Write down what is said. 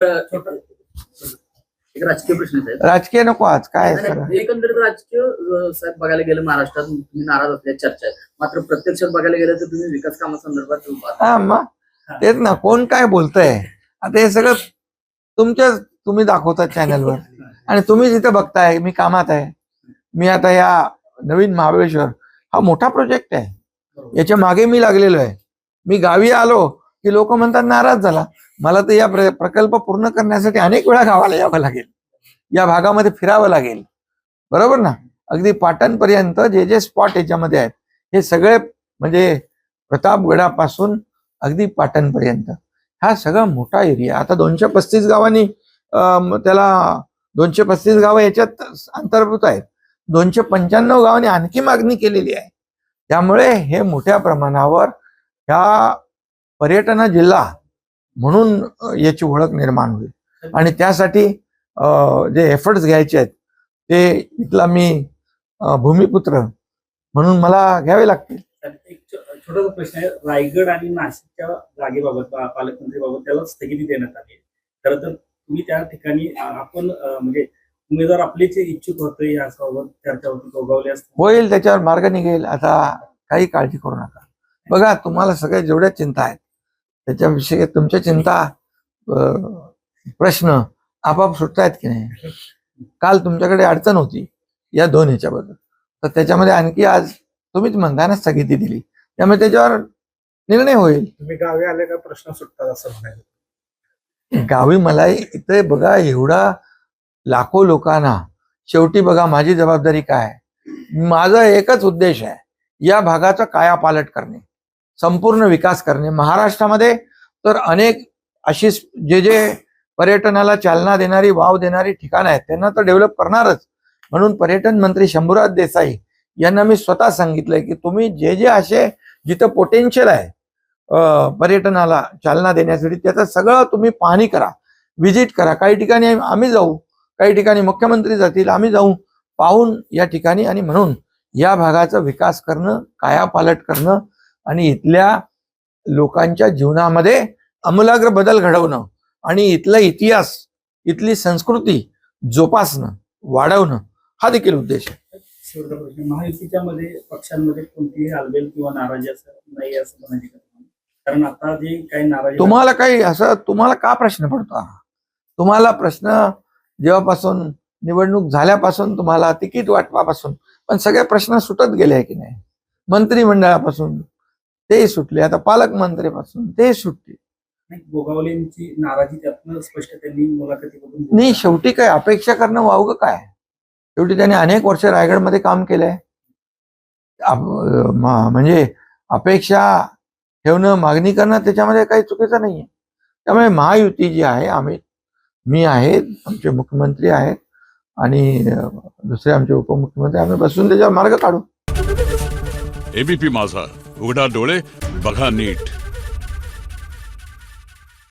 एक राजकीय प्रश्न आहे. राजकीय नको आज काय एकंदरीत राजकीय साहेब बघायला गेलं महाराष्ट्रात तुम्ही नाराज असल्याची चर्चा आहे. मात्र प्रत्यक्षात बघायला गेलं तर तुम्ही विकास कामासंदर्भात हा मग तेच ना, कोण काय बोलतंय आता हे सगळं तुम्ही दाखवतात चॅनलवर आणि तुम्ही जिथे बघताय मी कामात आहे. मी आता या नवीन महाबळेश्वर हा मोठा प्रोजेक्ट आहे, याच्या मागे मी लागलेलो आहे. मी गावी आलो की लोक म्हणतात नाराज झाला. मला तर या प्रकल्प पूर्ण करण्यासाठी अनेक वेळा गावाला यावं लागेल, या भागामध्ये फिरावं लागेल, बरोबर ना. अगदी पाटणपर्यंत जे जे स्पॉट याच्यामध्ये आहेत हे सगळे म्हणजे प्रतापगडापासून अगदी पाटणपर्यंत हा सगळा मोठा एरिया. आता 235 गावांनी त्याला 235 गावं याच्यात अंतर्भूत आहेत. 295 गावांनी आणखी मागणी केलेली आहे. त्यामुळे हे मोठ्या प्रमाणावर ह्या पर्यटन जिल्हा म्हणून याची ओळख निर्माण होईल आणि त्यासाठी जे एफर्ट्स घ्यायचे आहेत ते इथला मी भूमिपुत्र म्हणून मला घ्यावे लागतील. एक छोटासा प्रश्न आहे, रायगड आणि नाशिकच्या जागेबाबत पालकमंत्रीबाबत त्याला स्थगिती देण्यात आली. खरं तर तुम्ही त्या ठिकाणी आपण म्हणजे उमेदवार आपलेच इच्छुक होते याबाबत चर्चा होती, दोघावले होईल, त्याच्यावर मार्ग निघेल. आता काही काळजी करू नका. बघा तुम्हाला सगळ्या जेवढ्या चिंता आहेत त्याच्याविषयी तुमच्या चिंता प्रश्न आपाप सुटतायत की नाही. काल तुमच्याकडे अडचण होती या 2 ह्याच्याबद्दल, तर त्याच्यामध्ये आणखी आज तुम्हीच म्हणता ना स्थगिती दिली, त्यामुळे त्याच्यावर निर्णय होईल. तुम्ही गावी आले का प्रश्न सुटतात असं म्हणायचं. गावी मला इथे बघा एवढा लाखो लोकांना, शेवटी बघा माझी जबाबदारी काय, माझा एकच उद्देश आहे, या भागाचा कायापालट करणे, संपूर्ण विकास करणे. महाराष्ट्रामध्ये तर अनेक अशी जे पर्यटनाला चालना देणारी वाव देणारी ठिकाणं आहेत त्यांना तर डेव्हलप करणारच. म्हणून पर्यटन मंत्री शंभूराज देसाई यांना मी स्वतः सांगितलंय की तुम्ही जे असे जिथं पोटेन्शियल आहे पर्यटनाला चालना देण्यासाठी त्याचं सगळं तुम्ही पाहणी करा, व्हिजिट करा. काही ठिकाणी आम्ही जाऊ, काही ठिकाणी मुख्यमंत्री जातील, आम्ही जाऊ पाहून या ठिकाणी. आणि म्हणून या भागाचा विकास करणं, कायापालट करणं आणि इथल्या लोकांच्या जीवनामध्ये आमूलाग्र बदल घडवणं आणि इथला इतिहास, इथली संस्कृती जोपासणं, वाढवणं हा देखील उद्देश आहे. महायुतीच्या मध्ये पक्षांमध्ये कोणतीही हालबेल किंवा नाराजी असं नाही असं म्हणायची, कारण आता जे काही नाराजी तुम्हाला काही असं तुम्हाला का प्रश्न पडतो? तुम्हाला प्रश्न जेव्हापासून निवडणूक झाल्यापासून तुम्हाला तिकीट वाटपापासून पण सगळे प्रश्न सुटत गेले आहे की नाही. मंत्रिमंडळापासून ते सुटले, आता पालकमंत्रीपासून ते सुटले. गोगावलेंची नाराजी त्यातनं स्पष्ट त्यांनी मुलाखतीमधून नाही. शेवटी काय अपेक्षा करणं वावगं काय? शेवटी त्यांनी अनेक वर्ष रायगडमध्ये काम केलंय. म्हणजे अपेक्षा ठेवणं, मागणी करणं त्याच्यामध्ये काही चुकीचं नाहीये. त्यामुळे महायुती जी आहे, मी आहे, आमचे मुख्यमंत्री आहेत आणि दुसरे आमचे उपमुख्यमंत्री, आम्ही बसून त्याच्यावर मार्ग काढू. एबीपी माझा, उघडा डोळे बघा नीट.